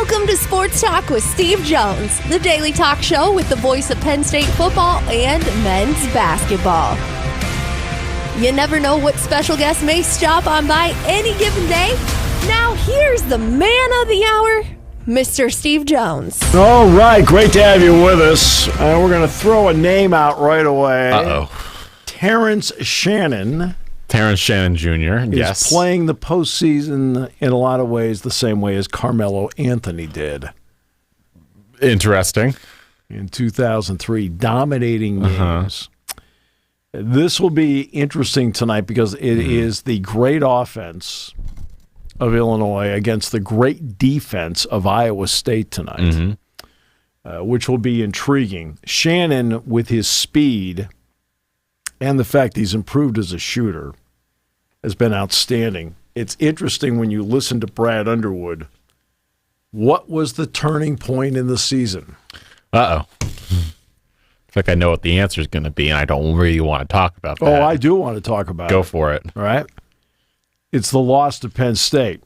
Welcome to Sports Talk with Steve Jones, the daily talk show with the voice of Penn State football and men's basketball. You never know what special guest may stop on by any given day. Now here's the man of the hour, Mr. Steve Jones. All right, great to have you with us. We're going to throw a name out right away. Terrence Shannon. Terrence Shannon Jr., is playing the postseason in a lot of ways the same way as Carmelo Anthony did. Interesting. In 2003, dominating games. This will be interesting tonight because it is the great offense of Illinois against the great defense of Iowa State tonight, which will be intriguing. Shannon, with his speed and the fact he's improved as a shooter, has been outstanding. It's interesting when you listen to Brad Underwood. What was the turning point in the season? I feel like I know what the answer is going to be, and I don't really want to talk about that. Oh, I do want to talk about it. Go for it. All right. It's the loss to Penn State.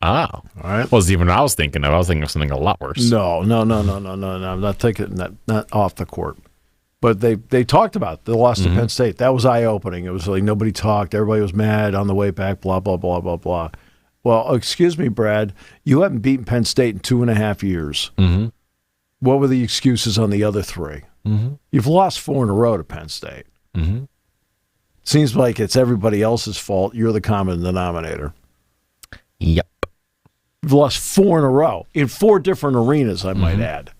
All right. Well, even what I was thinking of. I was thinking of something a lot worse. No. I'm not thinking not off the court. But they talked about the loss to Penn State. That was eye-opening. It was like nobody talked. Everybody was mad on the way back, blah, blah, blah, blah, blah. Well, excuse me, Brad, you haven't beaten Penn State in 2.5 years. What were the excuses on the other three? You've lost 4 in a row to Penn State. Seems like it's everybody else's fault. You're the common denominator. Yep. You've lost 4 in a row in 4 different arenas, I might add,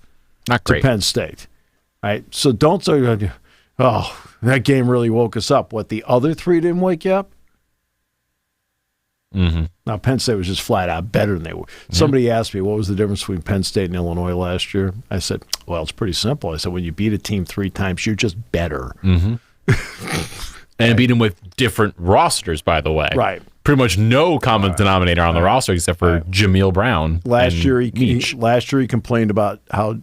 Not great. to Penn State. Right, so don't say, oh, that game really woke us up. What, the other 3 didn't wake you up? Now, Penn State was just flat out better than they were. Somebody asked me, what was the difference between Penn State and Illinois last year? I said, well, it's pretty simple. I said, when you beat a team 3 times, you're just better. And beat them with different rosters, by the way. Right. Pretty much no common denominator on the roster except for Jameel Brown. Last year he complained about how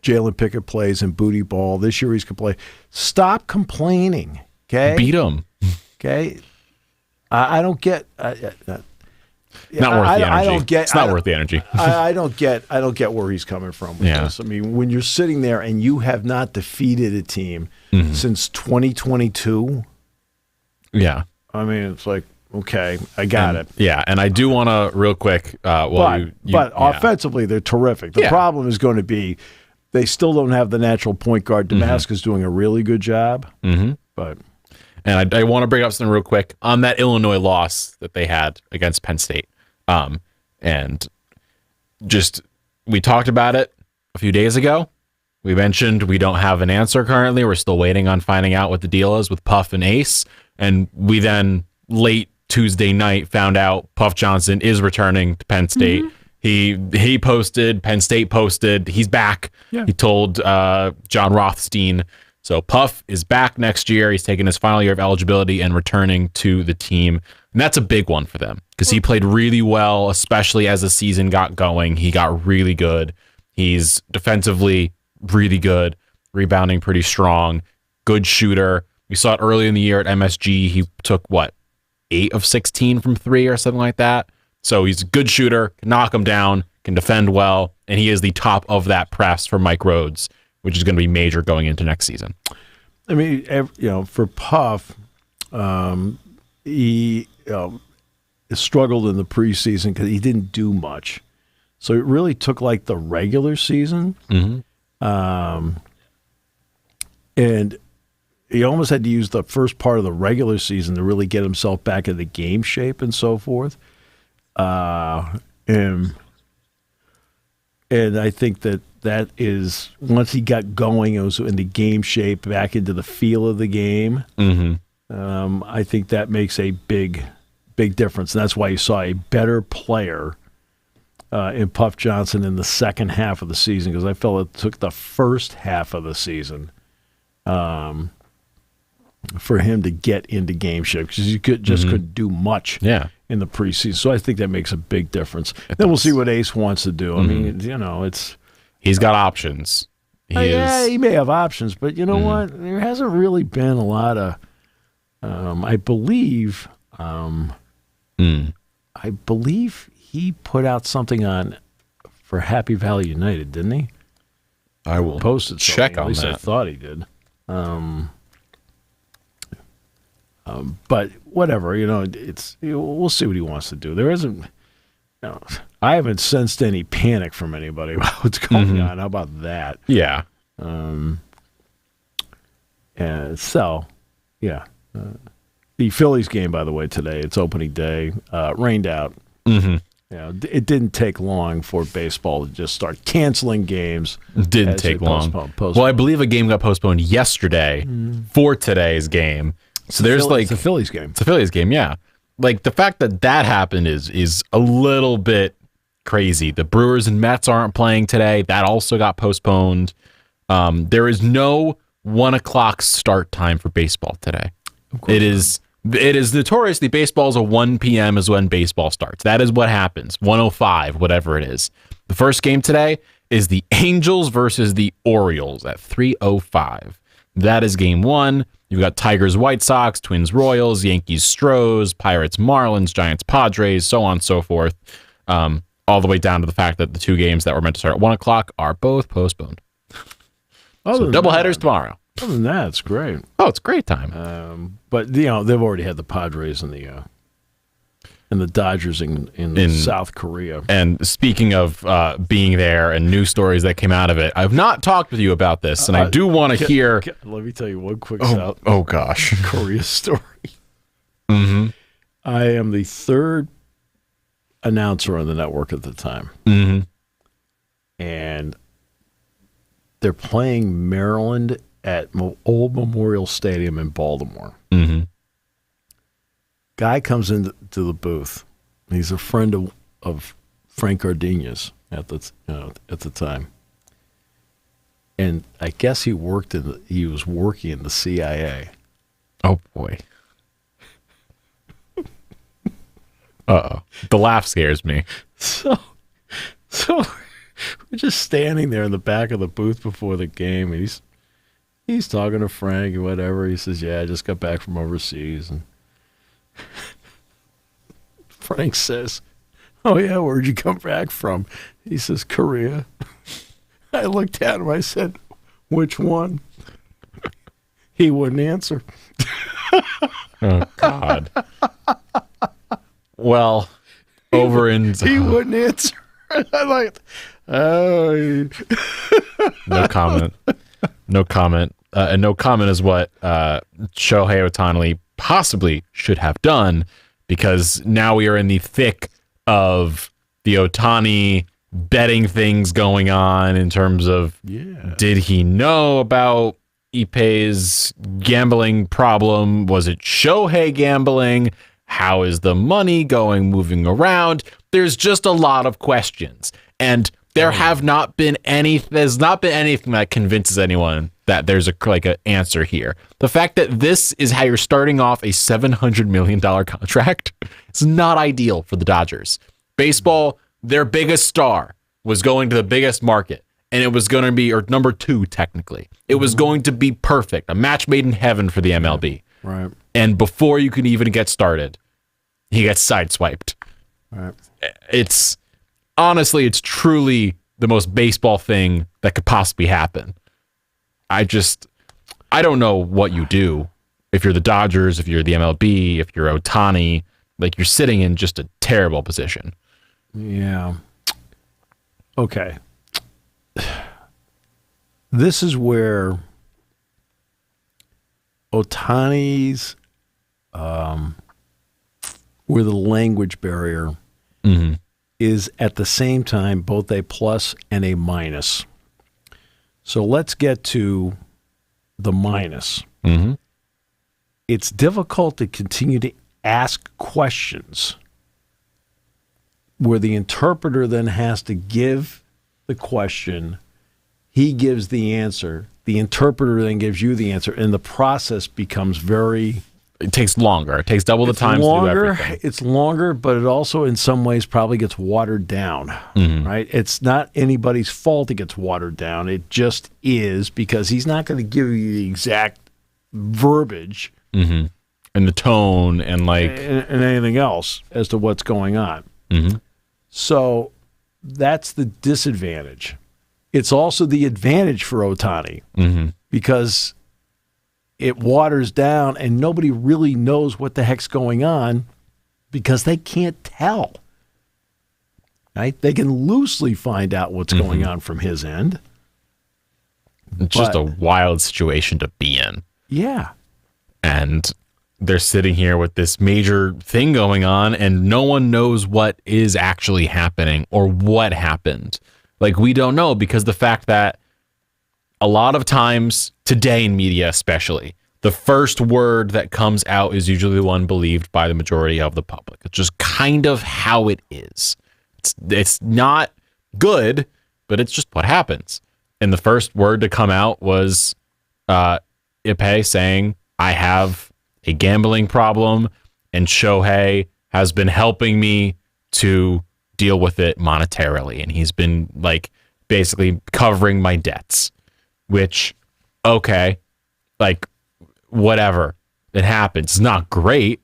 Jalen Pickett plays in booty ball. This year he's complaining. Stop complaining, okay? Beat him. Okay? I don't get. Not worth the energy. It's not worth the energy. I don't get where he's coming from with this. I mean, when you're sitting there and you have not defeated a team since 2022. Yeah. I mean, it's like, okay, I got it. Yeah, and I do want to real quick. But offensively, they're terrific. The problem is going to be they still don't have the natural point guard. Damask is doing a really good job. But. And I want to bring up something real quick on that Illinois loss that they had against Penn State. And just, we talked about it a few days ago. We mentioned we don't have an answer currently. We're still waiting on finding out what the deal is with Puff and Ace. And we then, late Tuesday night, found out Puff Johnson is returning to Penn State. He posted, Penn State posted, he's back. He told John Rothstein. So Puff is back next year. He's taking his final year of eligibility and returning to the team. And that's a big one for them because he played really well, especially as the season got going. He got really good. He's defensively really good, rebounding pretty strong, good shooter. We saw it early in the year at MSG. He took, 8 of 16 from 3 or something like that. So he's a good shooter, can knock him down, can defend well, and he is the top of that press for Mike Rhodes, which is going to be major going into next season. I mean, for Puff, he struggled in the preseason because he didn't do much. So it really took like the regular season, and he almost had to use the first part of the regular season to really get himself back into game shape and so forth. And I think that is, once he got going, it was in the game shape, back into the feel of the game. I think that makes a big difference. And that's why you saw a better player in Puff Johnson in the second half of the season, because I felt it took the first half of the season for him to get into game shape, because you couldn't do much in the preseason. So I think that makes a big difference. Then we'll see what Ace wants to do. I mean, it's... He's got options. He may have options, but you know what? There hasn't really been a lot of... I believe he put out something on for Happy Valley United, didn't he? I will Posted check something. on At least that. I thought he did. But whatever, we'll see what he wants to do. There isn't, I haven't sensed any panic from anybody about what's going on. How about that? Yeah. And so, yeah. The Phillies game, by the way, today, it's opening day, rained out. Mm-hmm. It didn't take long for baseball to just start canceling games. It didn't take long. Well, I believe a game got postponed yesterday for today's game. So there's it's a Phillies game. It's a Phillies game, yeah. Like the fact that happened is a little bit crazy. The Brewers and Mets aren't playing today. That also got postponed. There is no 1:00 start time for baseball today. It is notoriously baseball's a 1 p.m. is when baseball starts. That is what happens. 1:05, whatever it is. The first game today is the Angels versus the Orioles at 3:05. That is game one. You've got Tigers, White Sox, Twins, Royals, Yankees, Stros, Pirates, Marlins, Giants, Padres, so on and so forth. All the way down to the fact that the two games that were meant to start at 1:00 are both postponed. So doubleheaders tomorrow. Other than that, it's great. Oh, it's a great time. But they've already had the Padres and the Dodgers in South Korea. And speaking of being there and news stories that came out of it, I've not talked with you about this, and I do want to hear. Let me tell you one quick Oh gosh, Korea story. Mm-hmm. I am the third announcer on the network at the time, and they're playing Maryland at Old Memorial Stadium in Baltimore. Mm-hmm. Guy comes into the booth. He's a friend of Frank Gardenia's at the time, and I guess he was working in the CIA. Oh boy. Uh-oh. The laugh scares me. So we're just standing there in the back of the booth before the game, and he's talking to Frank and whatever. He says, "Yeah, I just got back from overseas." And Frank says, "Oh yeah, where'd you come back from?" He says, "Korea." I looked at him. I said, "Which one?" He wouldn't answer. Oh God. Well, over in he wouldn't answer. I'm like, oh. No comment. No comment. And no comment is what Shohei Ohtani possibly should have done, because now we are in the thick of the Ohtani betting things going on in terms of did he know about Ippei's gambling problem? Was it Shohei gambling? How is the money moving around? There's just a lot of questions. And there's not been anything that convinces anyone that there's an answer here. The fact that this is how you're starting off a $700 million contract is not ideal for the Dodgers. Baseball, their biggest star was going to the biggest market, and it was going to be, or number two, technically. It was going to be perfect, a match made in heaven for the MLB. Right. And before you could even get started, he gets sideswiped. Right. It's truly the most baseball thing that could possibly happen. I don't know what you do if you're the Dodgers, if you're the MLB, if you're Ohtani. Like, you're sitting in just a terrible position. Yeah. Okay. This is where Ohtani's where the language barrier is at the same time both a plus and a minus. So let's get to the minus. It's difficult to continue to ask questions where the interpreter then has to give the question, he gives the answer, the interpreter then gives you the answer, and the process becomes it takes longer. It takes double the time to do everything. It's longer, but it also in some ways probably gets watered down, right? It's not anybody's fault it gets watered down. It just is, because he's not going to give you the exact verbiage and the tone and and anything else as to what's going on. So that's the disadvantage. It's also the advantage for Ohtani because it waters down and nobody really knows what the heck's going on because they can't tell. Right? They can loosely find out what's going on from his end. It's just a wild situation to be in. Yeah. And they're sitting here with this major thing going on, and no one knows what is actually happening or what happened. Like, we don't know, because the fact that a lot of times today in media, especially, the first word that comes out is usually the one believed by the majority of the public. It's just kind of how it is. It's not good, but it's just what happens. And the first word to come out was Ippei saying, I have a gambling problem, and Shohei has been helping me to deal with it monetarily. And he's been, like, basically covering my debts, which, okay, like, whatever. It happens. It's not great.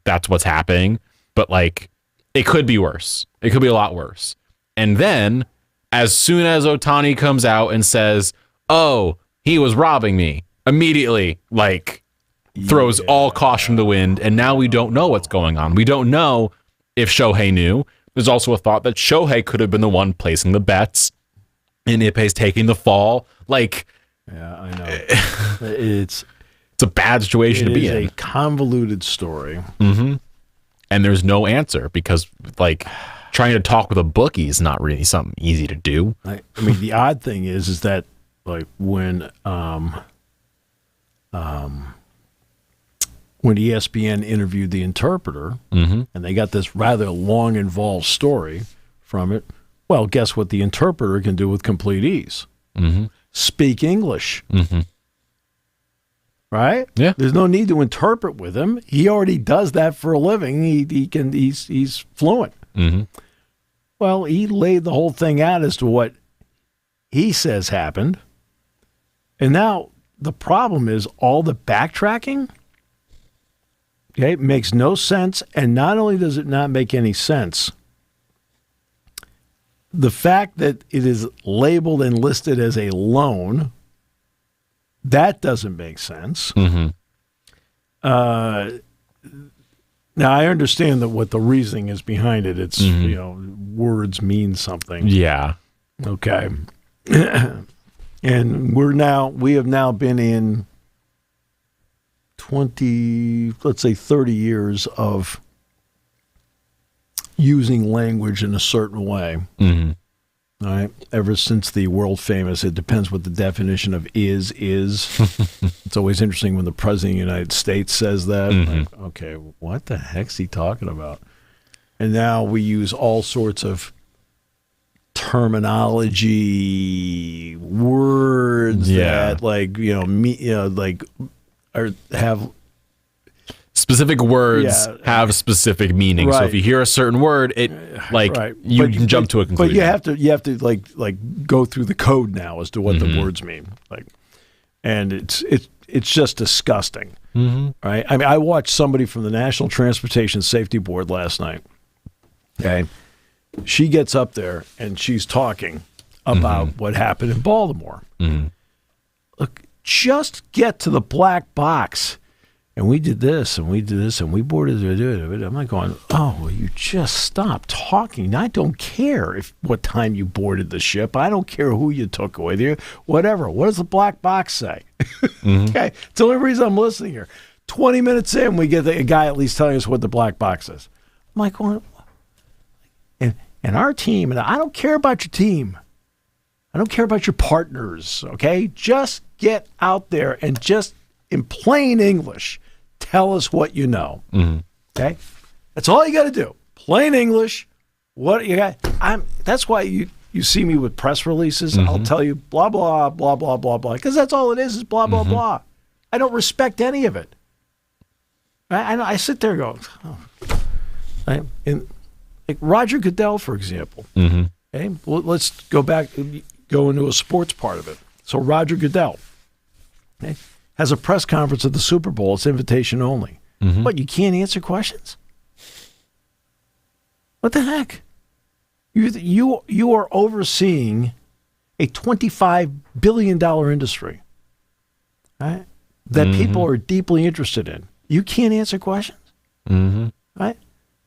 That's what's happening. But, like, it could be worse. It could be a lot worse. And then, as soon as Ohtani comes out and says, oh, he was robbing me, immediately, like, throws all caution to the wind. And now we don't know what's going on. We don't know if Shohei knew. There's also a thought that Shohei could have been the one placing the bets and Ippei's taking the fall. Like, yeah, I know. It's a bad situation to be in. It's a convoluted story. And there's no answer because, like, trying to talk with a bookie is not really something easy to do. I mean, the odd thing is that, like, when ESPN interviewed the interpreter, and they got this rather long, involved story from it, well, guess what the interpreter can do with complete ease? Speak English. Right? Yeah. There's no need to interpret with him. He already does that for a living. He's fluent. Well, he laid the whole thing out as to what he says happened. And now the problem is all the backtracking. Okay, it makes no sense. And not only does it not make any sense, the fact that it is labeled and listed as a loan, that doesn't make sense. Now, I understand that what the reasoning is behind it. It's, you know, words mean something. Yeah. Okay. And we have now been in 20, let's say 30 years of using language in a certain way. All right. Ever since the world famous, it depends what the definition of is. It's always interesting when the president of the United States says that. Like, okay, what the heck's he talking about? And now we use all sorts of terminology, words that, like, you know, like, have specific words have specific meaning. Right. So if you hear a certain word, it you can jump to a conclusion. But you have to like go through the code now as to what the words mean. Like, and it's just disgusting. Right? I mean, I watched somebody from the National Transportation Safety Board last night. Okay. She gets up there and she's talking about what happened in Baltimore. Look, just get to the black box. And we did this, and we did this, and we boarded it. I'm like going, oh, well, you just stop talking. I don't care what time you boarded the ship. I don't care who you took with you. Whatever. What does the black box say? Okay. It's the only reason I'm listening here. 20 minutes in, we get a guy at least telling us what the black box is. I'm like, well, and our team, and I don't care about your team. I don't care about your partners, okay? Just get out there and just, in plain English, tell us what you know. Okay? That's all you got to do. Plain English. What you got? That's why you see me with press releases. I'll tell you blah, blah, blah, blah, blah, blah, because that's all it is blah, blah, blah. I don't respect any of it. I sit there going, like Roger Goodell, for example. Okay? Well, let's go into a sports part of it. So Roger Goodell, okay, has a press conference at the Super Bowl. It's invitation only. What, you can't answer questions? What the heck? You are overseeing a $25 billion industry, right? That people are deeply interested in. You can't answer questions, right?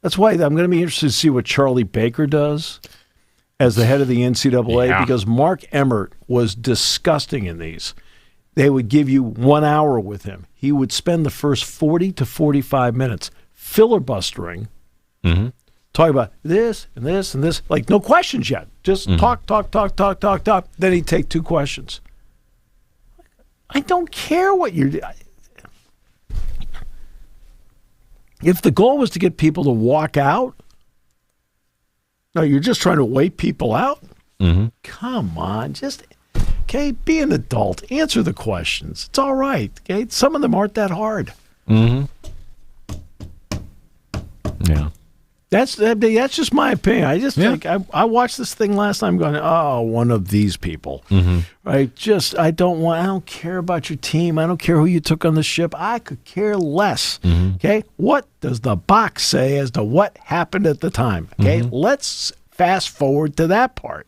That's why I'm going to be interested to see what Charlie Baker does as the head of the NCAA, because Mark Emmert was disgusting in these. They would give you 1 hour with him. He would spend the first 40 to 45 minutes filibustering, talking about this and this and this, like no questions yet. Just talk. Then he'd take 2 questions. I don't care what you're doing. If the goal was to get people to walk out, no, you're just trying to wait people out? Come on, be an adult. Answer the questions. It's all right, okay? Some of them aren't that hard. Yeah. That's just my opinion. I just think I watched this thing last time going, oh, one of these people. Right? I don't care about your team. I don't care who you took on the ship. I could care less. Okay? What does the box say as to what happened at the time? Okay? Let's fast forward to that part.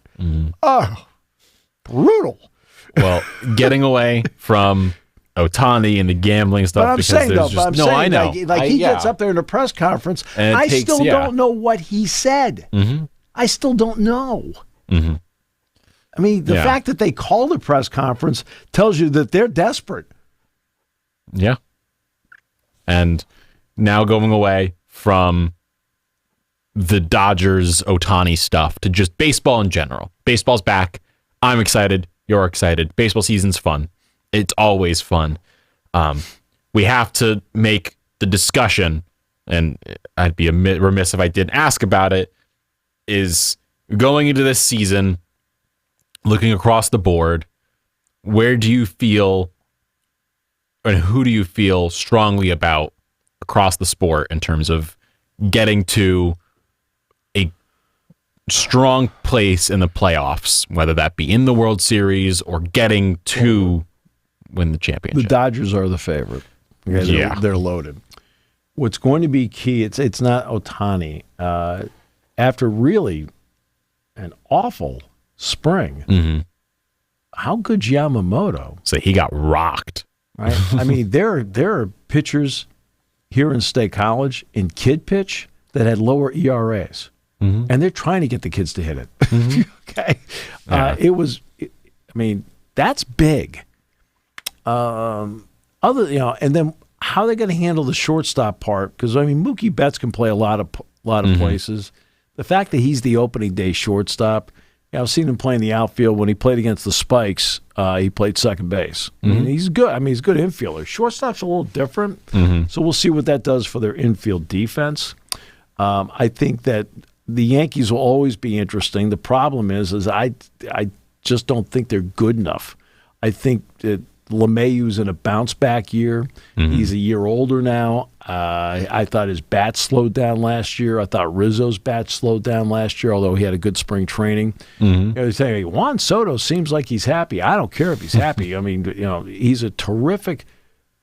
Oh, brutal. Well, getting away from Ohtani and the gambling stuff. But I'm saying, though, I know. Like he gets up there in a press conference, and I still don't know what he said. I still don't know. I mean, the fact that they called a press conference tells you that they're desperate. Yeah. And now going away from the Dodgers Ohtani stuff to just baseball in general. Baseball's back. I'm excited. You're excited. Baseball season's fun. It's always fun. We have to make the discussion, and I'd be remiss if I didn't ask about it, is going into this season, looking across the board, where do you feel, and who do you feel strongly about across the sport in terms of getting to a strong place in the playoffs, whether that be in the World Series or getting to win the championship? The Dodgers are the favorite. Okay, they're loaded. What's going to be key, it's not Ohtani. After really an awful spring, how good's Yamamoto? So he got rocked. Right? I mean, there are pitchers here in State College in kid pitch that had lower ERAs. And they're trying to get the kids to hit it. Okay. That's big. And then how are they going to handle the shortstop part? Because Mookie Betts can play a lot of places. The fact that he's the opening day shortstop, I've seen him play in the outfield. When he played against the Spikes, he played second base. He's good. He's a good infielder. Shortstop's a little different, so we'll see what that does for their infield defense. I think that the Yankees will always be interesting. The problem is I just don't think they're good enough. I think that LeMahieu's in a bounce-back year. He's a year older now. I thought his bat slowed down last year. I thought Rizzo's bat slowed down last year, although he had a good spring training. They say, Juan Soto seems like he's happy. I don't care if he's happy. He's a terrific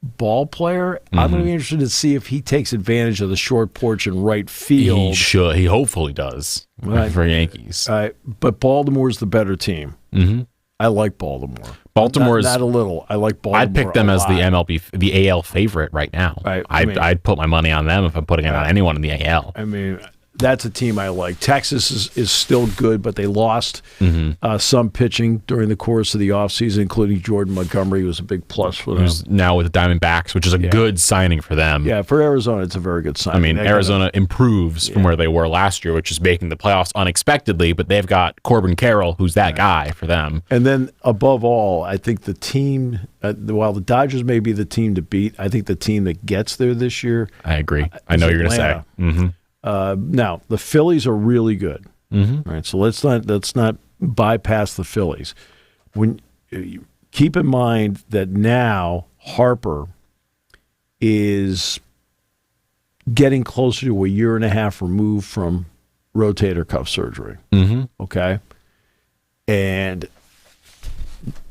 ball player. I'm going to be interested to see if he takes advantage of the short porch in right field. He should. He hopefully does for Yankees. But Baltimore's the better team. I like Baltimore. Baltimore's not a little. I like Baltimore. I'd pick them as the MLB, the AL favorite right now. I'd put my money on them if I'm putting it on anyone in the AL. That's a team I like. Texas is still good, but they lost some pitching during the course of the offseason, including Jordan Montgomery, who was a big plus for them. Who's now with the Diamondbacks, which is a good signing for them. Yeah, for Arizona, it's a very good signing. Arizona improves from where they were last year, which is making the playoffs unexpectedly, but they've got Corbin Carroll, who's that guy for them. And then, above all, I think the team, while the Dodgers may be the team to beat, I think the team that gets there this year. I agree. I know you're going to say. Now, the Phillies are really good. Right, so let's not bypass the Phillies. Keep in mind that now Harper is getting closer to a year and a half removed from rotator cuff surgery. Okay, and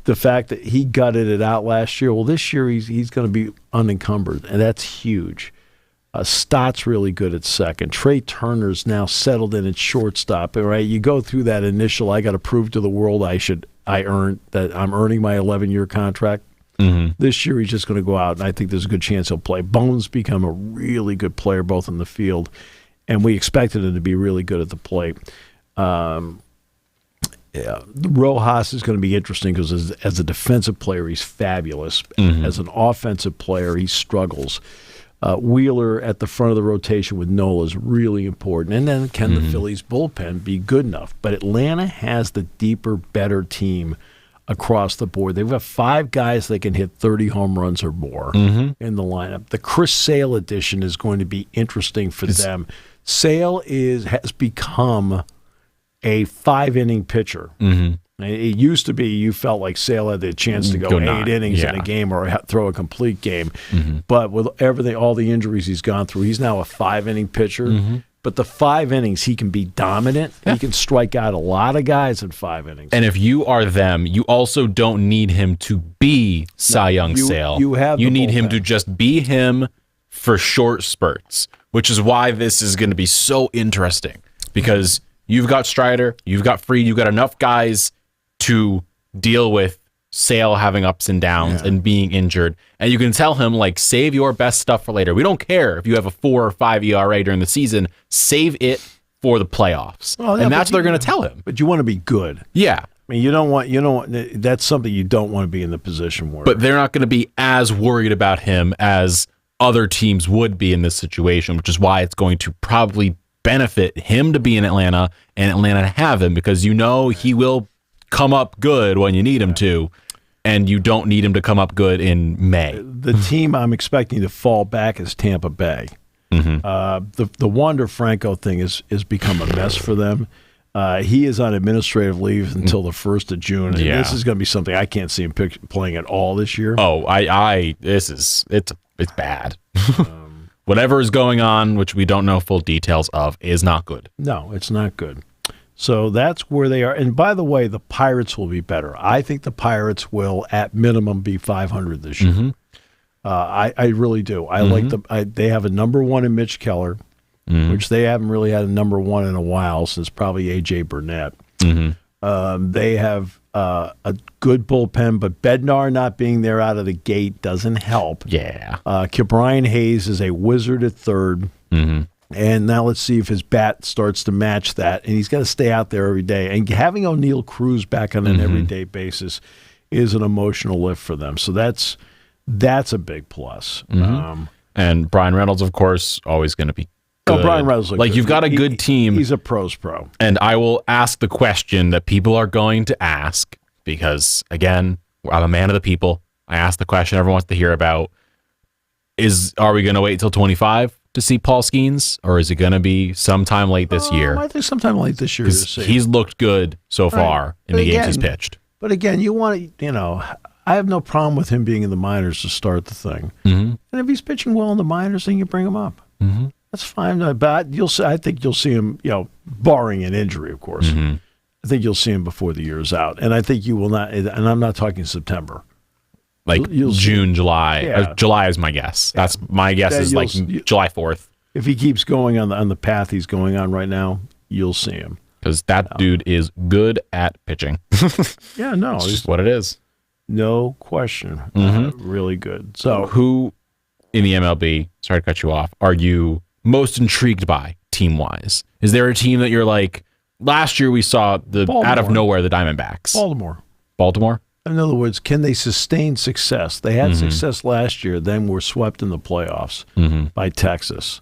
the fact that he gutted it out last year. Well, this year he's going to be unencumbered, and that's huge. Stott's really good at second. Trey Turner's now settled in at shortstop. Right, you go through that initial. I got to prove to the world I'm earning my 11-year contract. This year he's just going to go out, and I think there's a good chance he'll play. Bones become a really good player both in the field, and we expected him to be really good at the plate. Rojas is going to be interesting because as a defensive player, he's fabulous. As an offensive player, he struggles. Wheeler at the front of the rotation with Nola is really important. And then can the Phillies bullpen be good enough? But Atlanta has the deeper, better team across the board. They've got 5 guys that can hit 30 home runs or more in the lineup. The Chris Sale addition is going to be interesting for them. Sale has become a 5-inning pitcher. It used to be you felt like Sale had the chance to go 8 innings in a game or throw a complete game. But with all the injuries he's gone through, he's now a 5-inning pitcher. But the 5 innings, he can be dominant. He can strike out a lot of guys in 5 innings. And if you are them, you also don't need him to be Cy Young Sale. You need him to just be him for short spurts, which is why this is going to be so interesting. Because you've got Strider, you've got Fried, you've got enough guys to deal with Sale having ups and downs and being injured. And you can tell him, like, save your best stuff for later. We don't care if you have a 4 or 5 ERA during the season. Save it for the playoffs. And that's what they're going to tell him. But you want to be good. Yeah. I mean, you don't want that's something you don't want to be in the position where. But they're not going to be as worried about him as other teams would be in this situation, which is why it's going to probably benefit him to be in Atlanta and Atlanta to have him, because he will come up good when you need him to, and you don't need him to come up good in May. The team I'm expecting to fall back is Tampa Bay. The Wander Franco thing has become a mess for them. He is on administrative leave until the 1st of June, and this is going to be something I can't see him playing at all this year. Oh, it's bad. Whatever is going on, which we don't know full details of, is not good. No, it's not good. So that's where they are. And by the way, the Pirates will be better. I think the Pirates will, at minimum, be 500 this year. I really do. I like they have a number 1 in Mitch Keller, which they haven't really had a number 1 in a while since probably A.J. Burnett. They have a good bullpen, but Bednar not being there out of the gate doesn't help. Yeah. Brian Hayes is a wizard at third. And now let's see if his bat starts to match that. And he's got to stay out there every day. And having O'Neal Cruz back on an everyday basis is an emotional lift for them. So that's a big plus. And Brian Reynolds, of course, always going to be good. Oh, Brian Reynolds, like, you've got a good team. He's a pro's pro. And I will ask the question that people are going to ask because, again, I'm a man of the people. I ask the question everyone wants to hear about. Are we going to wait until 25 to see Paul Skeens, or is it going to be sometime late this year? I think sometime late this year. He's looked good so far in the games he's pitched. But again, I have no problem with him being in the minors to start the thing. And if he's pitching well in the minors, then you bring him up. That's fine. But I think you'll see him, barring an injury, of course. I think you'll see him before the year's out. And I think you will not, and I'm not talking September. Like June, July. Yeah. July is my guess. That's my guess is like July 4th. If he keeps going on the path he's going on right now, you'll see him. Because that dude is good at pitching. Yeah, no. It's just what it is. No question. Really good. So who in the MLB, sorry to cut you off, are you most intrigued by team-wise? Is there a team that you're like, last year we saw out of nowhere the Diamondbacks. Baltimore? In other words, can they sustain success? They had success last year, then were swept in the playoffs by Texas.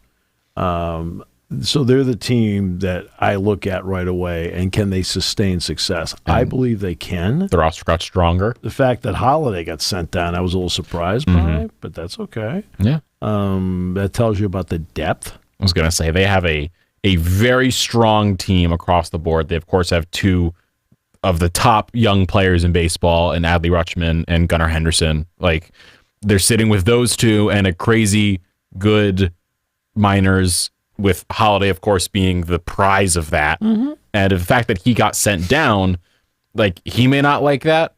So they're the team that I look at right away, and can they sustain success? I believe they can. The roster got stronger. The fact that Holiday got sent down, I was a little surprised by, but that's okay. Yeah. That tells you about the depth. I was going to say, they have a very strong team across the board. They, of course, have 2 of the top young players in baseball, and Adley Rutschman and Gunnar Henderson. Like, they're sitting with those 2 and a crazy good minors, with Holiday, of course, being the prize of that. And the fact that he got sent down, like, he may not like that,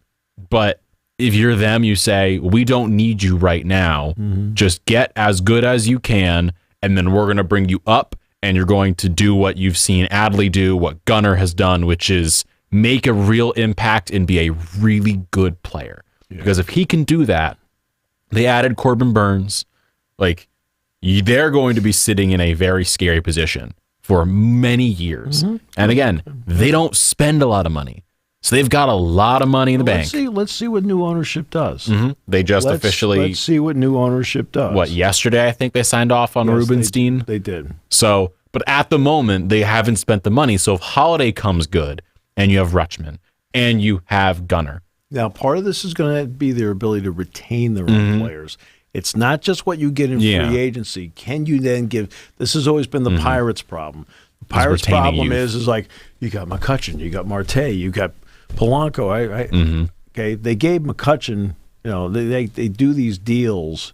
but if you're them, you say, we don't need you right now. Just get as good as you can and then we're going to bring you up, and you're going to do what you've seen Adley do, what Gunnar has done, which is make a real impact and be a really good player. Yeah. Because if he can do that, they added Corbin Burns. Like, they're going to be sitting in a very scary position for many years. Mm-hmm. And again, they don't spend a lot of money. So they've got a lot of money in the bank. Let's see what new ownership does. Mm-hmm. They just officially... Let's see what new ownership does. What, yesterday I think they signed off on Rubenstein? They did. So, but at the moment, they haven't spent the money. So if Holiday comes good, and you have Rutschman, and you have Gunnar. Now, part of this is going to be their ability to retain their own players. It's not just what you get in free agency. Can you then give... This has always been the Pirates' problem. The Pirates' problem is like, you got McCutchen, you got Marte, you got Polanco. Okay, they gave McCutchen, they do these deals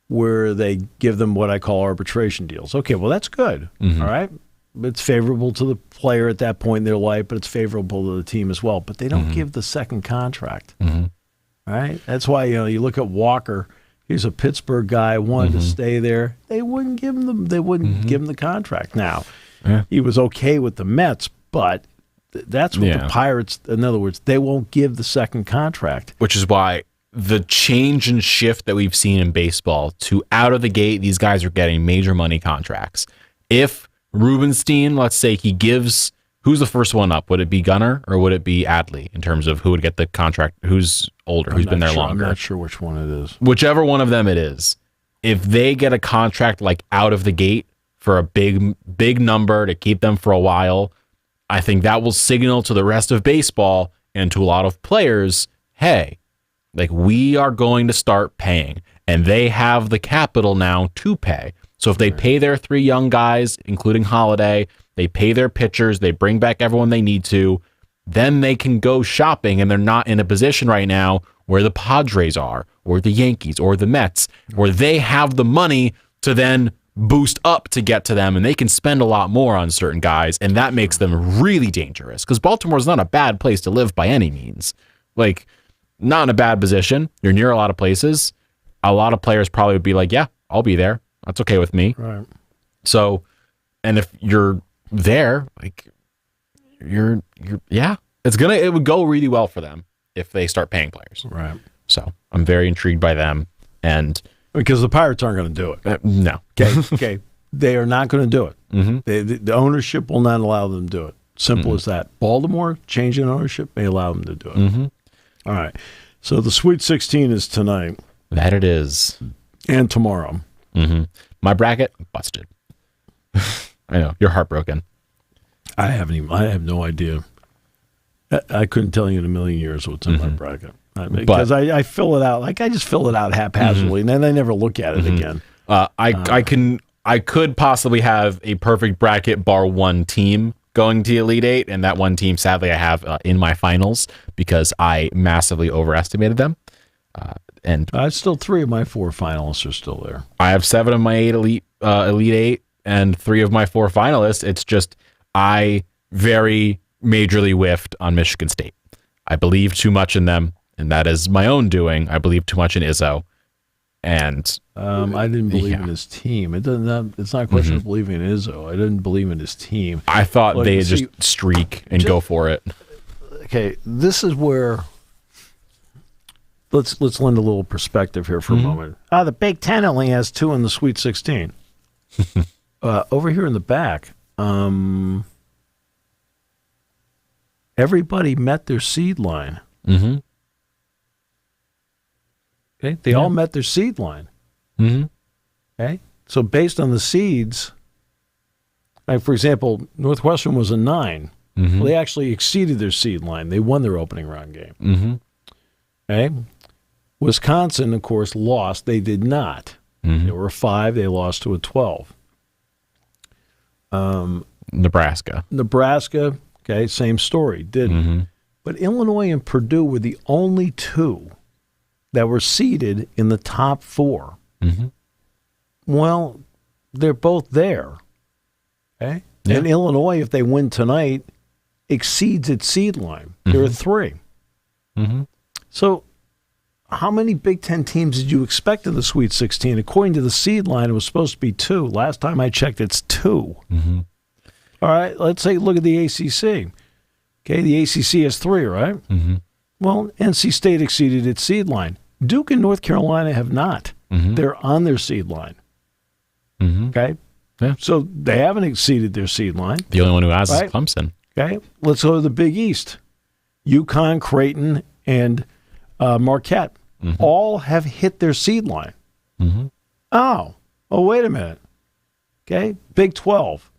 where they give them what I call arbitration deals. Okay, well, that's good. All right? It's favorable to the player at that point in their life, but it's favorable to the team as well. But they don't give the second contract. All right? That's why, you look at Walker. He's a Pittsburgh guy, wanted to stay there. They wouldn't give him the contract. Now, he was okay with the Mets, but that's what the Pirates, in other words, they won't give the second contract. Which is why the change and shift that we've seen in baseball to out of the gate, these guys are getting major money contracts. If Rubenstein, let's say he gives, who's the first one up? Would it be Gunnar or would it be Adley in terms of who would get the contract? Who's older? Who's been there longer? I'm not sure which one it is. Whichever one of them it is. If they get a contract like out of the gate for a big number to keep them for a while, I think that will signal to the rest of baseball and to a lot of players, hey, like we are going to start paying, and they have the capital now to pay. So if they pay their 3 young guys, including Holiday, they pay their pitchers, they bring back everyone they need to, then they can go shopping, and they're not in a position right now where the Padres are, or the Yankees, or the Mets, where they have the money to then boost up to get to them, and they can spend a lot more on certain guys, and that makes them really dangerous. Because Baltimore's not a bad place to live by any means. Like, not in a bad position. You're near a lot of places. A lot of players probably would be like, yeah, I'll be there. That's okay with me. Right. So, and if you're there, like, it would go really well for them if they start paying players. Right. So I'm very intrigued by them, and because the Pirates aren't going to do it. No. Okay. They are not going to do it. The ownership will not allow them to do it. Simple as that. Baltimore, changing ownership, may allow them to do it. All right. So the Sweet 16 is tonight. That it is. And tomorrow. My bracket, busted. I know. You're heartbroken. I have no idea. I couldn't tell you in a million years what's in my bracket. Because I fill it out. Like, I just fill it out haphazardly, and then I never look at it again. I could possibly have a perfect bracket bar one team going to Elite Eight, and that one team, sadly, I have in my finals because I massively overestimated them. And still 3 of my 4 finalists are still there. I have 7 of my 8 Elite Eight and 3 of my 4 finalists. It's just I very majorly whiffed on Michigan State. I believe too much in them, and that is my own doing. I believe too much in Izzo. And I didn't believe in his team. It's not a question of believing in Izzo. I didn't believe in his team. I thought they'd just streak and go for it. Okay, this is where let's lend a little perspective here for a moment. The Big Ten only has 2 in the Sweet 16. Over here in the back, everybody met their seed line. Okay, they all met their seed line. Okay, so based on the seeds, like for example, Northwestern was a 9. Well, they actually exceeded their seed line. They won their opening round game. Okay, Wisconsin, of course, lost. They did not. They were a 5. They lost to a 12. Nebraska. Okay, same story. Didn't. But Illinois and Purdue were the only 2 that were seeded in the top 4. Well, they're both there. Okay? Yeah. And Illinois, if they win tonight, exceeds its seed line. They're a 3. So how many Big Ten teams did you expect in the Sweet 16? According to the seed line, it was supposed to be 2. Last time I checked, it's 2. Mm-hmm. All right, let's look at the ACC. Okay, the ACC has 3, right? Mm-hmm. Well, NC State exceeded its seed line. Duke and North Carolina have not. Mm-hmm. They're on their seed line. Mm-hmm. Okay? Yeah. So they haven't exceeded their seed line. The only one who has right? is Clemson. Okay, let's go to the Big East. UConn, Creighton, and Marquette all have hit their seed line. Mm-hmm. Oh, wait a minute. Okay, Big 12.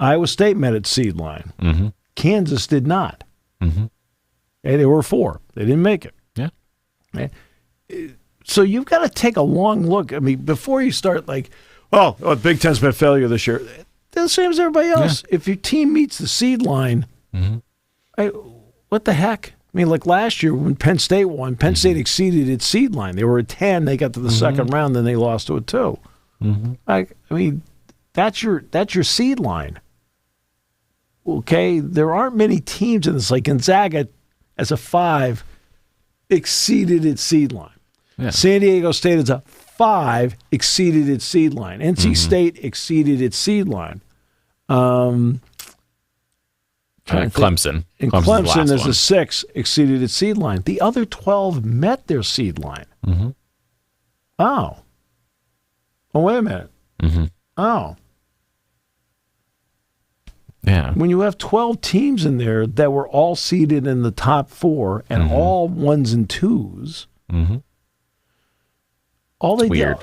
Iowa State met its seed line. Mm-hmm. Kansas did not. Mm-hmm. Okay, they were 4. They didn't make it. Yeah. Okay. So you've got to take a long look. I mean, before you start the Big Ten's been a failure this year. They're the same as everybody else. Yeah. If your team meets the seed line, what the heck? I mean, like last year when Penn State won, Penn State exceeded its seed line. They were at 10. They got to the second round, then they lost to a 2. Mm-hmm. I mean, that's your seed line. Okay, there aren't many teams in this. Like Gonzaga, as a 5, exceeded its seed line. Yeah. San Diego State as a 5 exceeded its seed line. NC State exceeded its seed line. Clemson. And Clemson as a 6 exceeded its seed line. The other 12 met their seed line. Mm-hmm. Oh, wait a minute. Mm-hmm. Oh. Yeah. When you have 12 teams in there that were all seeded in the top 4 and all 1s and 2s, all they did,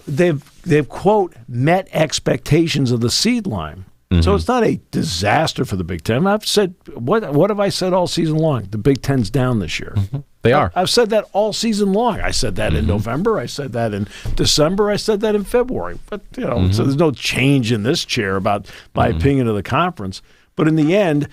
they've quote met expectations of the seed line. So it's not a disaster for the Big Ten. I've said what have I said all season long? The Big Ten's down this year. They are. I've said that all season long. I said that in November. I said that in December. I said that in February. But so there's no change in this chair about my opinion of the conference. But in the end,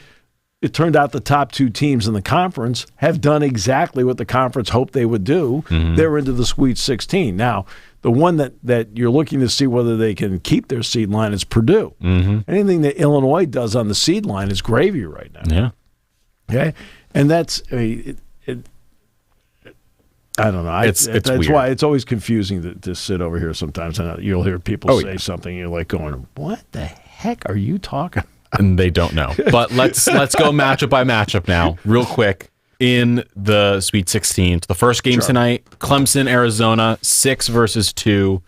it turned out the top 2 teams in the conference have done exactly what the conference hoped they would do. They're into the Sweet 16. Now, the one that you're looking to see whether they can keep their seed line is Purdue. Anything that Illinois does on the seed line is gravy right now. Yeah. Okay? And that's I don't know. It's that's weird. why it's always confusing to sit over here sometimes. And you'll hear people say something, and you're like going, what the heck are you talking about? And they don't know. But let's go matchup by matchup now, real quick. In the Sweet 16, the first game tonight, Clemson, Arizona, 6 versus 2.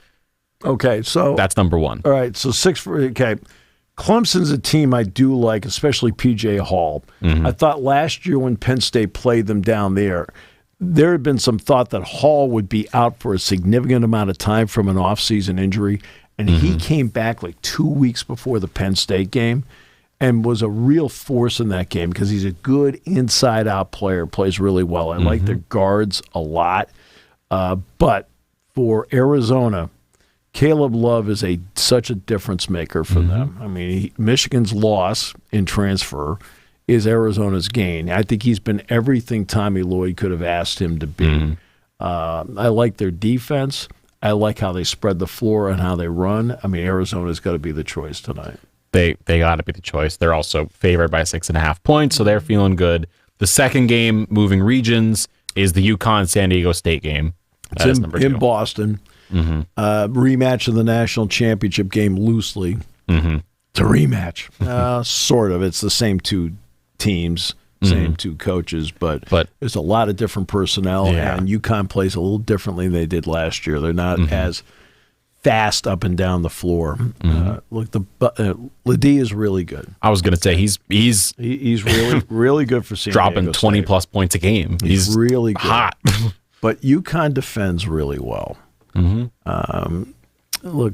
Okay, so that's number 1. All right, so 6 for Clemson's a team I do like, especially P.J. Hall. I thought last year when Penn State played them down there had been some thought that Hall would be out for a significant amount of time from an off-season injury, and he came back like 2 weeks before the Penn State game and was a real force in that game because he's a good inside-out player, plays really well. I like their guards a lot. But for Arizona, Caleb Love is such a difference maker for them. I mean, Michigan's loss in transfer is Arizona's gain. I think he's been everything Tommy Lloyd could have asked him to be. I like their defense. I like how they spread the floor and how they run. I mean, Arizona's got to be the choice tonight. They got to be the choice. They're also favored by 6.5 points, so they're feeling good. The second game, moving regions, is the UConn-San Diego State game. It's in Boston. Rematch of the national championship game loosely. It's a rematch. Sort of. It's the same 2 teams, same 2 coaches, but there's a lot of different personnel, and UConn plays a little differently than they did last year. They're not as fast up and down the floor. Look, Ledee is really good. I was going to say he's really really good for San dropping Diego 20 State. Plus points a game. He's really good. Hot. But UConn defends really well. Look,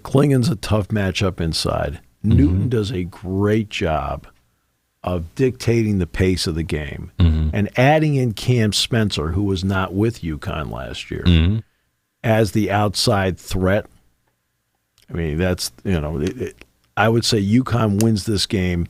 Klingon's a tough matchup inside. Newton does a great job of dictating the pace of the game and adding in Cam Spencer, who was not with UConn last year, as the outside threat. I mean, that's, I would say UConn wins this game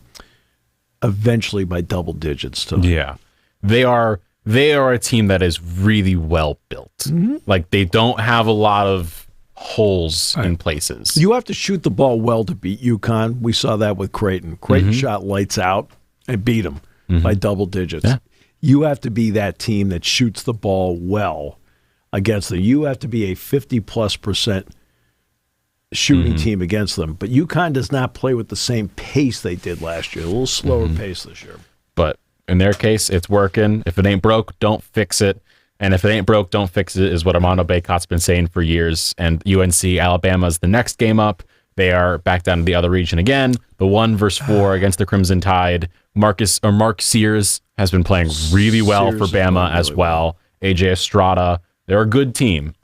eventually by double digits tonight. Yeah. They are a team that is really well built. Like, they don't have a lot of holes in places. You have to shoot the ball well to beat UConn. We saw that with Creighton. Creighton shot lights out and beat them by double digits. Yeah. You have to be that team that shoots the ball well against them. You have to be a 50+% shooting team against them. But UConn does not play with the same pace they did last year. A little slower pace this year. But in their case, it's working. If it ain't broke, don't fix it. And if it ain't broke, don't fix it is what Armando Bacot's been saying for years. And UNC Alabama's the next game up. They are back down to the other region again. The 1-4 against the Crimson Tide. Mark Sears has been playing really well for Bama as well. AJ Estrada. They're a good team.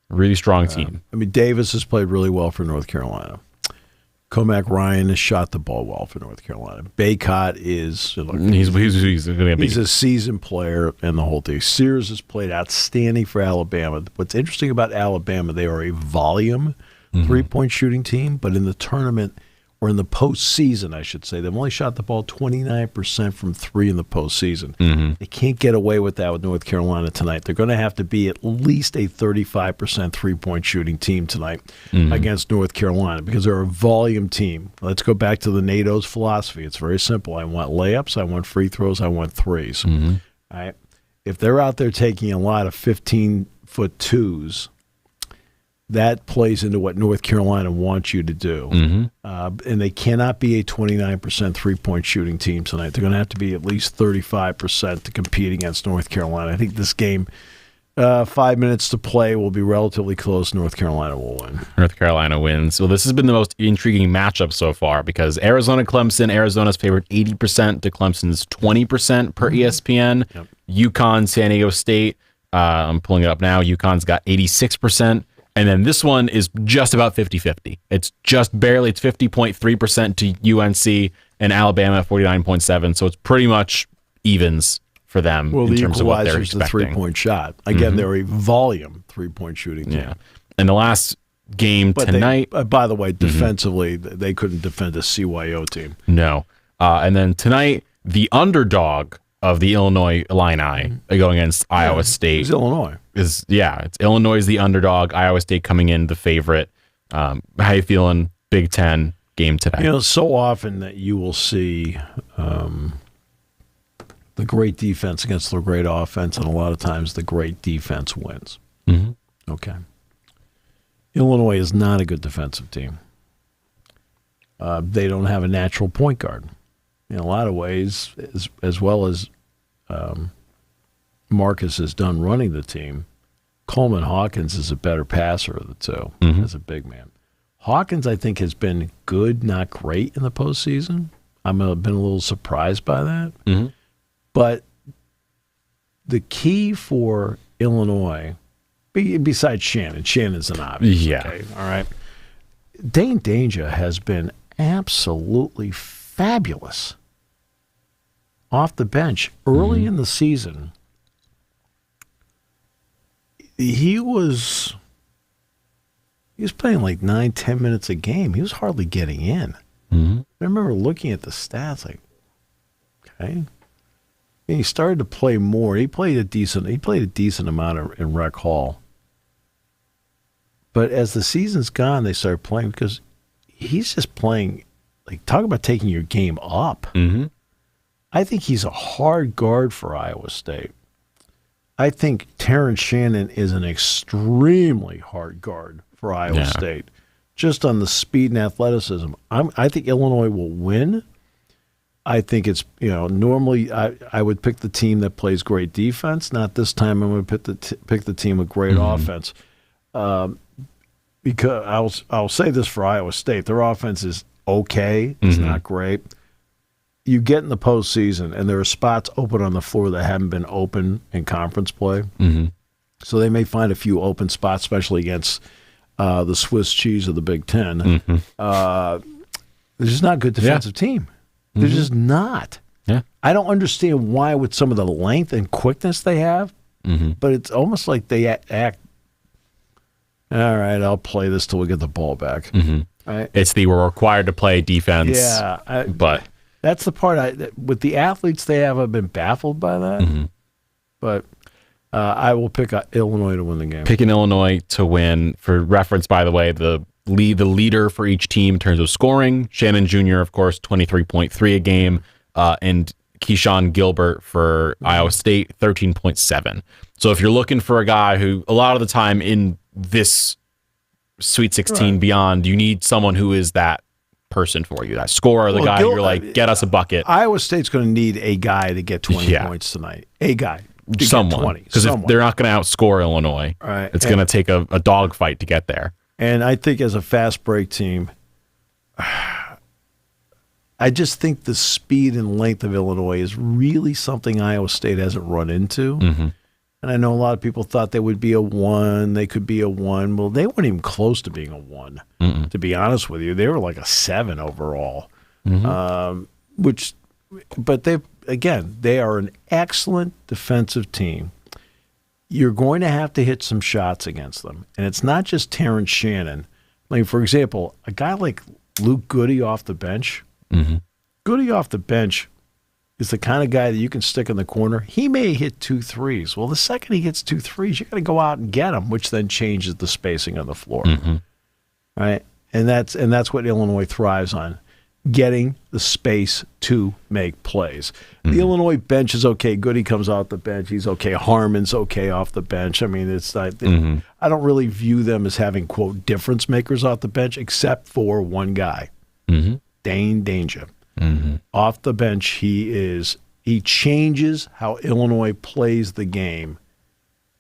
Really strong team. Davis has played really well for North Carolina. Comac Ryan has shot the ball well for North Carolina. Bacot is he's a seasoned player and the whole thing. Sears has played outstanding for Alabama. What's interesting about Alabama, they are a volume three-point shooting team, but in the tournament, or in the postseason, I should say, they've only shot the ball 29% from three in the postseason. They can't get away with that with North Carolina tonight. They're going to have to be at least a 35% three-point shooting team tonight against North Carolina because they're a volume team. Let's go back to the NATO's philosophy. It's very simple. I want layups, I want free throws, I want threes. All right? If they're out there taking a lot of 15-foot twos, that plays into what North Carolina wants you to do. And they cannot be a 29% three-point shooting team tonight. They're going to have to be at least 35% to compete against North Carolina. I think this game, 5 minutes to play, will be relatively close. North Carolina will win. North Carolina wins. Well, this has been the most intriguing matchup so far because Arizona-Clemson, Arizona's favored 80% to Clemson's 20% per ESPN. UConn, San Diego State, I'm pulling it up now. UConn's got 86%. And then this one is just about 50-50. It's just barely, it's 50.3% to UNC and Alabama at 49.7%. So it's pretty much evens for them in terms of what they're expecting. The three-point shot. Again, they're a volume three-point shooting team. And the last game tonight. By the way, defensively, they couldn't defend a CYO team. No. And then tonight, the underdog of the Illinois Illini going against Iowa State. It's Illinois. It's Illinois is the underdog. Iowa State coming in the favorite. How you feeling? Big Ten game today. So often that you will see the great defense against the great offense, and a lot of times the great defense wins. Okay. Illinois is not a good defensive team. They don't have a natural point guard. In a lot of ways, as well as Marcus has done running the team, Coleman Hawkins is a better passer of the two as a big man. Hawkins, I think, has been good, not great in the postseason. I've been a little surprised by that. But the key for Illinois, besides Shannon's an obvious. Okay, all right. Dane Danger has been absolutely fabulous off the bench early in the season. He was playing like 9-10 minutes a game. He was hardly getting in. I remember looking at the stats like, okay. And he started to play more. He played a decent amount in Rec Hall. But as the season's gone, they started playing because he's just playing. Like, talk about taking your game up. I think he's a hard guard for Iowa State. I think Terrence Shannon is an extremely hard guard for Iowa State, just on the speed and athleticism. I think Illinois will win. I think it's, normally I would pick the team that plays great defense. Not this time. I'm going to pick the team with great offense. Because I'll say this for Iowa State. Their offense is okay. It's not great. You get in the postseason, and there are spots open on the floor that haven't been open in conference play. So they may find a few open spots, especially against the Swiss cheese of the Big Ten. They're just not a good defensive team. They're just not. I don't understand why with some of the length and quickness they have, but it's almost like they act, all right, I'll play this till we get the ball back. Right? It's we're required to play defense. But that's the part with the athletes they have, I've been baffled by that. But I will pick Illinois to win the game. Picking Illinois to win. For reference, by the way, the leader for each team in terms of scoring, Shannon Jr., of course, 23.3 a game, and Keyshawn Gilbert for Iowa State, 13.7. So if you're looking for a guy who, a lot of the time in this Sweet 16 beyond, you need someone who is that person for you, that scorer, the guy you're like, get us a bucket. Iowa State's going to need a guy to get 20 points tonight. A guy. Someone. Because if they're not going to outscore Illinois, it's going to take a dogfight to get there. And I think as a fast break team, I just think the speed and length of Illinois is really something Iowa State hasn't run into. Mm-hmm. And I know a lot of people thought they would be a 1. They could be a 1. Well, they weren't even close to being a 1, to be honest with you. They were like a 7 overall. Mm-hmm. But they are an excellent defensive team. You're going to have to hit some shots against them. And it's not just Terrence Shannon. Like, for example, a guy like Luke Goody off the bench. Mm-hmm. Goody off the bench is the kind of guy that you can stick in the corner. He may hit 2 threes. Well, the second he hits 2 threes, you got to go out and get him, which then changes the spacing on the floor. Mm-hmm. Right? And that's what Illinois thrives on, getting the space to make plays. The Illinois bench is okay. Goody comes off the bench. He's okay. Harmon's okay off the bench. I mean, it's not. I don't really view them as having, quote, difference makers off the bench, except for one guy, Dane Danger. Off the bench, he changes how Illinois plays the game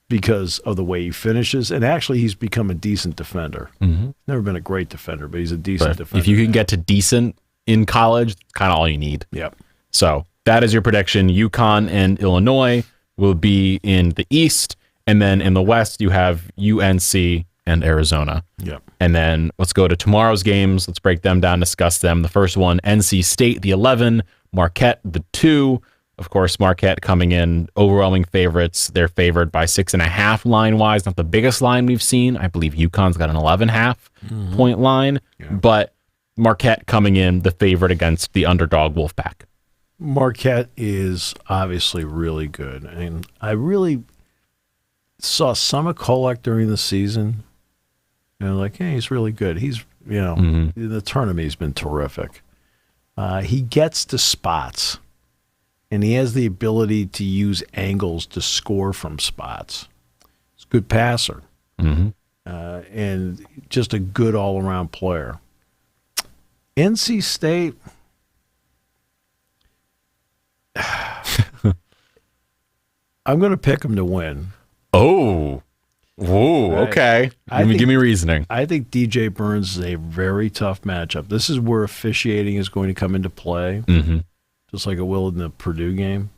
because of the way he finishes. And actually, he's become a decent defender. Never been a great defender, but he's a decent defender. If you can get to decent in college, kind of all you need. Yep. So that is your prediction. UConn and Illinois will be in the East. And then in the West, you have UNC and Arizona. Yep. And then let's go to tomorrow's games. Let's break them down, discuss them. The first one, NC State, the 11, Marquette, the 2. Of course, Marquette coming in, overwhelming favorites. They're favored by 6.5 line-wise. Not the biggest line we've seen. I believe UConn's got an 11.5 point line. Yeah. But Marquette coming in, the favorite against the underdog Wolfpack. Marquette is obviously really good. And I really saw some of Kolek during the season. Like, hey, he's really good. He's, in the tournament, he's been terrific. He gets to spots, and he has the ability to use angles to score from spots. He's a good passer, and just a good all-around player. NC State, I'm going to pick him to win. Oh, whoa, okay. Give me reasoning. I think DJ Burns is a very tough matchup. This is where officiating is going to come into play, just like it will in the Purdue game.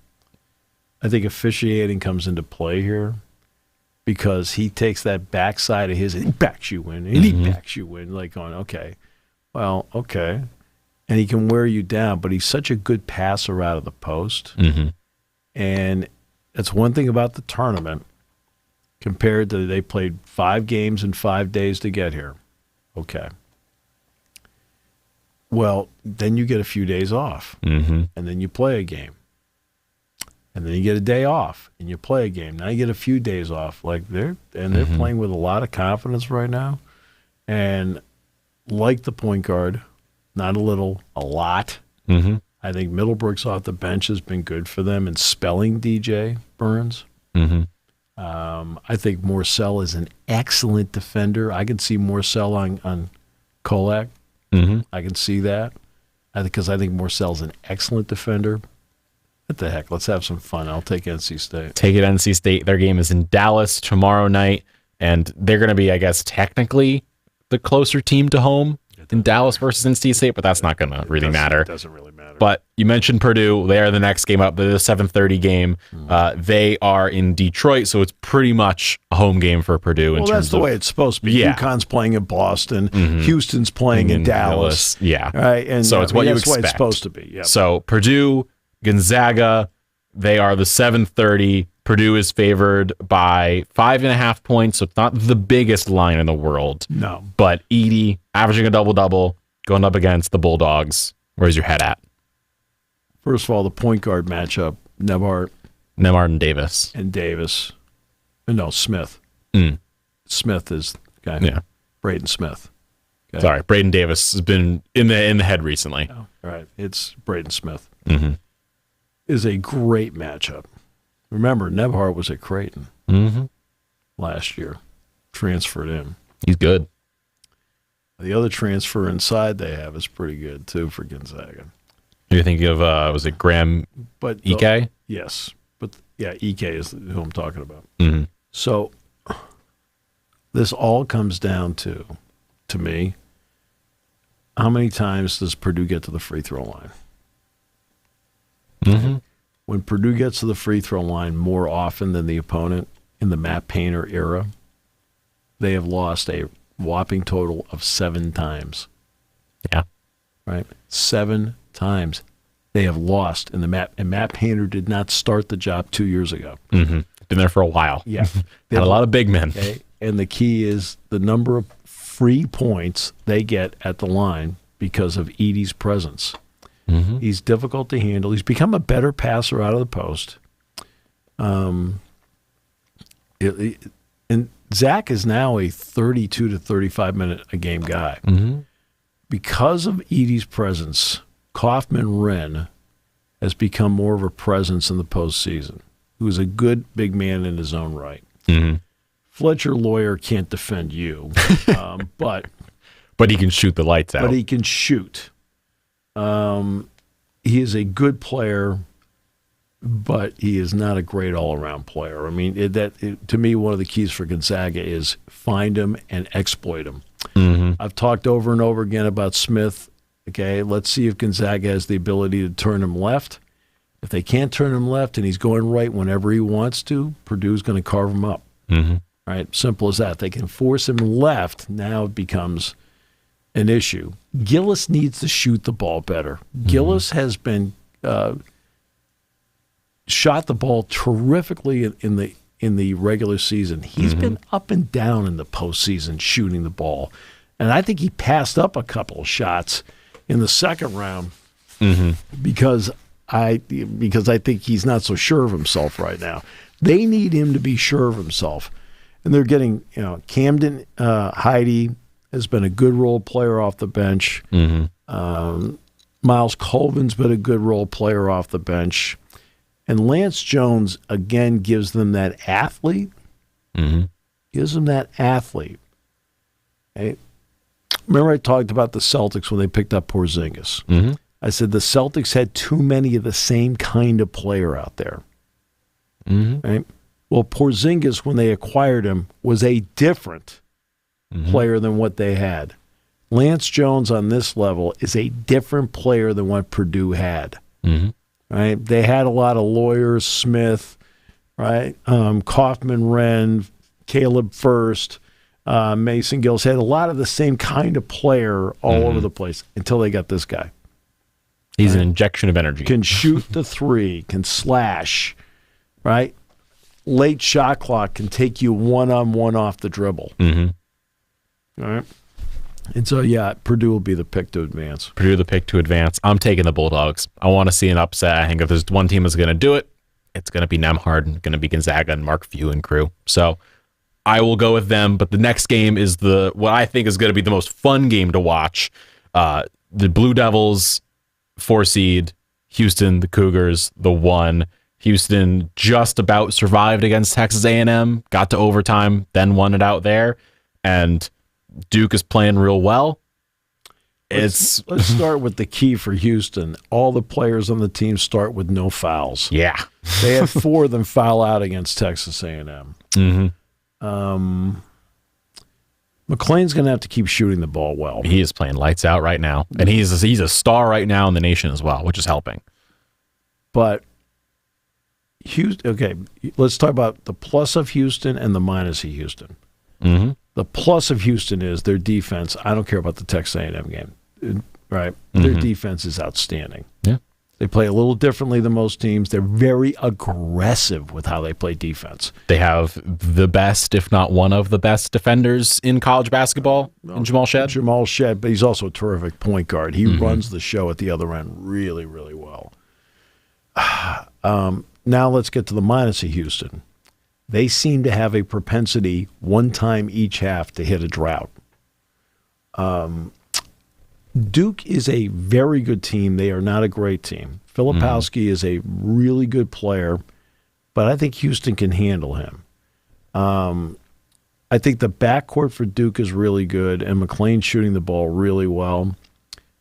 I think officiating comes into play here because he takes that backside of his and he backs you in, and he backs you in, like going, okay. And he can wear you down, but he's such a good passer out of the post. And that's one thing about the tournament compared to they played 5 games in 5 days to get here. Okay. Well, then you get a few days off, and then you play a game. And then you get a day off, and you play a game. Now you get a few days off. They're playing with a lot of confidence right now. And like the point guard, not a little, a lot. I think Middlebrook's off the bench has been good for them in spelling DJ Burns. I think Morcell is an excellent defender. I can see Morcell on Kolek. I can see that. Because I think Morcell's an excellent defender. What the heck? Let's have some fun. I'll take NC State. Take it NC State. Their game is in Dallas tomorrow night, and they're going to be, I guess, technically the closer team to home in Dallas versus NC State, but that's not going to really matter. It doesn't really matter. But you mentioned Purdue. They are the next game up. They're the 7:30 game. They are in Detroit, so it's pretty much a home game for Purdue. Well, that's the way it's supposed to be. Yeah. UConn's playing in Boston. Houston's playing in Dallas. Yeah. Right? And so it's what you expect. That's the way it's supposed to be. Yep. So Purdue, Gonzaga, they are the 7:30. Purdue is favored by 5.5 points, so it's not the biggest line in the world. No. But Edey, averaging a double-double, going up against the Bulldogs. Where's your head at? First of all, the point guard matchup, Nebhart and Davis. And Davis. No, Smith. Smith is the guy. Yeah. Braden Smith. Okay. Sorry, Braden Davis has been in the head recently. Oh, all right. It's Braden Smith. Is a great matchup. Remember, Nebhart was at Creighton. last year. Transferred in. He's good. The other transfer inside they have is pretty good, too, for Gonzaga. You're thinking of, was it Graham Ike? Yes. But, yeah, Ike is who I'm talking about. Mm-hmm. So this all comes down to me, how many times does Purdue get to the free throw line? Mm-hmm. When Purdue gets to the free throw line more often than the opponent in the Matt Painter era, they have lost a whopping total of 7 times. Yeah. Right? 7 times they have lost in the Matt. And Matt Painter did not start the job 2 years ago. Mm-hmm. Been there for a while. Yeah. Had a lot of big men. Okay? And the key is the number of free points they get at the line because of Edey's presence. Mm-hmm. He's difficult to handle. He's become a better passer out of the post. And Zach is now a 32 to 35 minute a game guy. Mm-hmm. Because of Edey's presence, Kaufman-Wren has become more of a presence in the postseason, who's a good big man in his own right. Mm-hmm. Fletcher Lawyer can't defend you, but he can shoot the lights out. But he can shoot. He is a good player, but he is not a great all-around player. I mean, to me, one of the keys for Gonzaga is find him and exploit him. Mm-hmm. I've talked over and over again about Smith. Okay, let's see if Gonzaga has the ability to turn him left. If they can't turn him left and he's going right whenever he wants to, Purdue's going to carve him up. Mm-hmm. Right, simple as that. If they can force him left, now it becomes an issue. Gillis needs to shoot the ball better. Gillis has been shot the ball terrifically in the regular season. He's been up and down in the postseason shooting the ball, and I think he passed up a couple of shots in the second round because I think he's not so sure of himself right now. They need him to be sure of himself, and they're getting Camden Heide has been a good role player off the bench. Miles Colvin's been a good role player off the bench. And Lance Jones, again, gives them that athlete. Gives them that athlete. Hey, remember I talked about the Celtics when they picked up Porzingis. I said the Celtics had too many of the same kind of player out there. Right? Well, Porzingis, when they acquired him, was a different player than what they had. Lance Jones on this level is a different player than what Purdue had. Right? They had a lot of lawyers, Smith, right? Kaufman-Wren, Caleb First, Mason Gillis had a lot of the same kind of player all over the place until they got this guy. He's an injection of energy. Can shoot the three, can slash, right? Late shot clock can take you one-on-one off the dribble. All right? And so, yeah, Purdue will be the pick to advance. Purdue the pick to advance. I'm taking the Bulldogs. I want to see an upset. I think if there's one team that's going to do it, it's going to be Nembhard, going to be Gonzaga and Mark Few and crew. So I will go with them. But the next game is what I think is going to be the most fun game to watch. The Blue Devils, 4 seed, Houston, the Cougars, the 1. Houston just about survived against Texas A&M, got to overtime, then won it out there. And Duke is playing real well. Let's start with the key for Houston. All the players on the team start with no fouls. Yeah. They had 4 of them foul out against Texas A&M. McClain's going to have to keep shooting the ball well. He is playing lights out right now. And he's a star right now in the nation as well, which is helping. But Houston, okay, let's talk about the plus of Houston and the minus of Houston. The plus of Houston is their defense. I don't care about the Texas A&M game, right? Their defense is outstanding. Yeah, they play a little differently than most teams. They're very aggressive with how they play defense. They have the best, if not one of the best defenders in college basketball, in Jamal Shead. Jamal Shead, but he's also a terrific point guard. He runs the show at the other end really, really well. Now let's get to the minus of Houston. They seem to have a propensity one time each half to hit a drought. Duke is a very good team. They are not a great team. Filipowski is a really good player, but I think Houston can handle him. I think the backcourt for Duke is really good, and McLean's shooting the ball really well.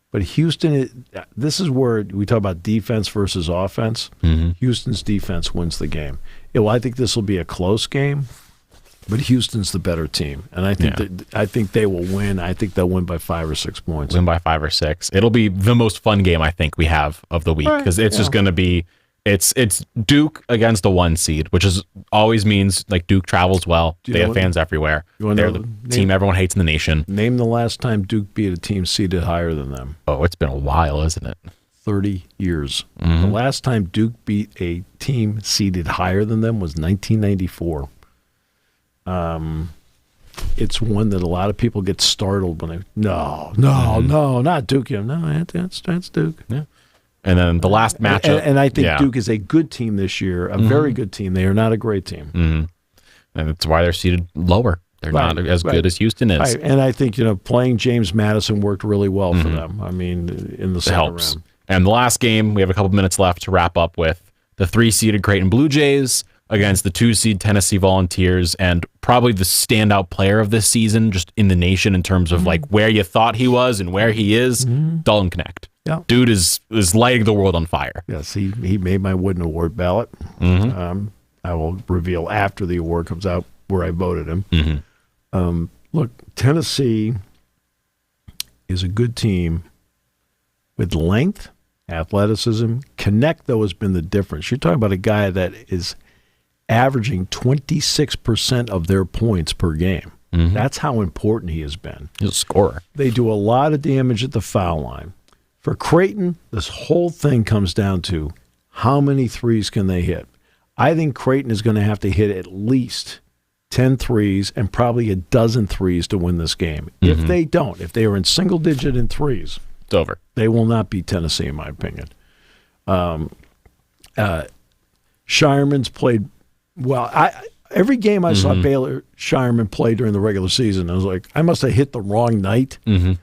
But Houston, this is where we talk about defense versus offense. Mm-hmm. Houston's defense wins the game. I think this will be a close game, but Houston's the better team, and I think they will win. I think they'll win by 5 or 6 points. Win by 5 or 6. It'll be the most fun game I think we have of the week because it's just going to be it's Duke against a 1 seed, which always means like Duke travels well. They have fans everywhere. They're the team everyone hates in the nation. Name the last time Duke beat a team seeded higher than them. Oh, it's been a while, isn't it? 30 years. Mm-hmm. The last time Duke beat a team seeded higher than them was 1994. It's one that a lot of people get startled when no, not Duke. No, that's Duke. Yeah. And then the last matchup. And I think Duke is a good team this year, a very good team. They are not a great team. Mm-hmm. And that's why they're seated lower. They're not as good as Houston is. Right. And I think, playing James Madison worked really well for them. I mean, in the second round. And the last game, we have a couple minutes left to wrap up with the 3-seeded Creighton Blue Jays against the 2-seed Tennessee Volunteers, and probably the standout player of this season just in the nation in terms of like where you thought he was and where he is, Dalton Knecht. Yeah. Dude is lighting the world on fire. Yes, he made my Wooden Award ballot. Mm-hmm. I will reveal after the award comes out where I voted him. Mm-hmm. Look, Tennessee is a good team with length, athleticism. Knecht, though, has been the difference. You're talking about a guy that is averaging 26% of their points per game. Mm-hmm. That's how important he has been. He's a scorer. They do a lot of damage at the foul line. For Creighton, this whole thing comes down to how many threes can they hit. I think Creighton is going to have to hit at least 10 threes and probably a dozen threes to win this game. Mm-hmm. If they don't, if they are in single digit in threes, it's over. They will not beat Tennessee, in my opinion. Shireman's played well. Every game I saw Baylor Shireman play during the regular season, I was like, I must have hit the wrong night. Mm-hmm.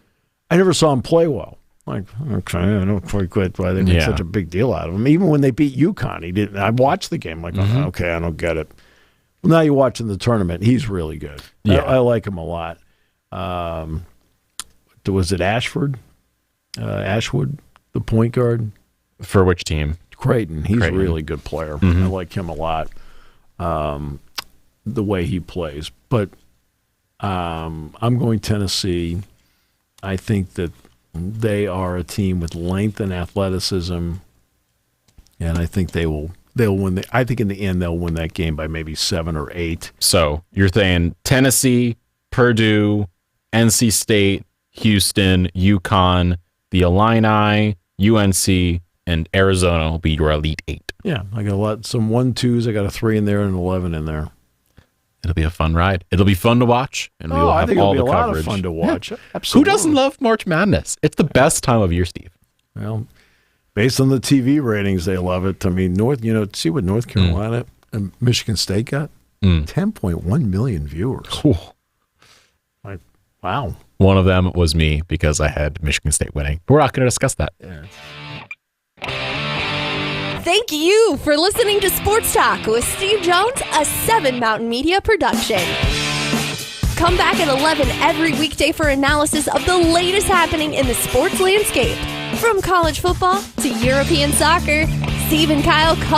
I never saw him play well. Like, okay, I don't quite get why they made such a big deal out of him. Even when they beat UConn, he didn't. I watched the game, like, okay, I don't get it. Well, now you're watching the tournament. He's really good. Yeah. I like him a lot. Was it Ashwood, the point guard? For which team? Creighton. He's a really good player. I like him a lot, the way he plays. But I'm going Tennessee. I think that they are a team with length and athleticism, and I think they'll win. I think in the end they'll win that game by maybe 7 or 8. So you're saying Tennessee, Purdue, NC State, Houston, UConn, the Illini, UNC, and Arizona will be your Elite 8. Yeah, I got some 1-2s. I got a 3 in there and an 11 in there. It'll be a fun ride. It'll be fun to watch, and we will have all the coverage. I think it'll be a lot of fun to watch. Yeah. Absolutely. Who doesn't love March Madness? It's the best time of year, Steve. Well, based on the TV ratings, they love it. I mean, see what North Carolina and Michigan State got? 10.1 million viewers. Cool. Like, wow. One of them was me because I had Michigan State winning. We're not going to discuss that. Yeah. Thank you for listening to Sports Talk with Steve Jones, a 7 Mountain Media production. Come back at 11 every weekday for analysis of the latest happening in the sports landscape. From college football to European soccer, Steve and Kyle